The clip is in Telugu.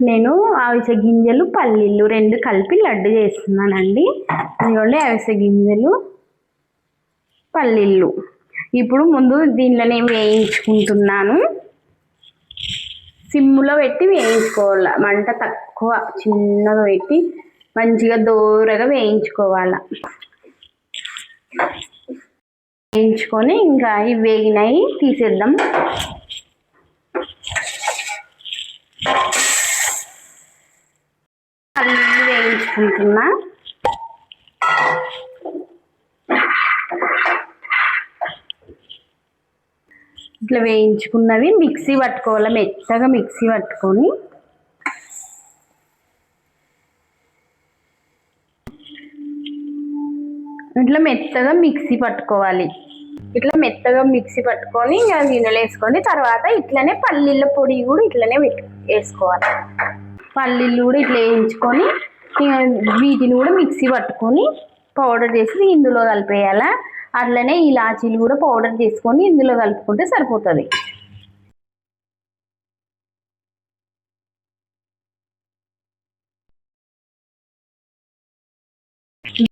నేను అవిసె గింజలు పల్లీలు రెండు కలిపి లడ్డు చేస్తున్నానండి. ఇదిగోండి అవిసె గింజలు పల్లీలు. ఇప్పుడు ముందు దీనిలోనే వేయించుకుంటున్నాను. సిమ్లో పెట్టి వేయించుకోవాలి, మంట తక్కువ చిన్నగా పెట్టి మంచిగా దోరగా వేయించుకోవాలి. వేయించుకొని ఇంకా ఇవి వేగినాయి తీసేద్దాం. పల్లీలు వేయించుకుంటున్నా. ఇట్లా వేయించుకున్నవి మిక్సీ పట్టుకోవాలి, మెత్తగా మిక్సీ పట్టుకొని ఇట్లా మెత్తగా మిక్సీ పట్టుకోవాలి. ఇట్లా మెత్తగా మిక్సీ పట్టుకొని గిన్నెలు వేసుకొని తర్వాత ఇట్లనే పల్లీల పొడి కూడా ఇట్లనే వేసుకోవాలి. పల్లీలు కూడా ఇట్లా వేయించుకొని వీటిని కూడా మిక్సీ పట్టుకొని పౌడర్ చేసి ఇందులో కలిపేయాలి. అట్లనే ఇలాచీలు కూడా పౌడర్ చేసుకొని ఇందులో కలుపుకుంటే సరిపోతుంది.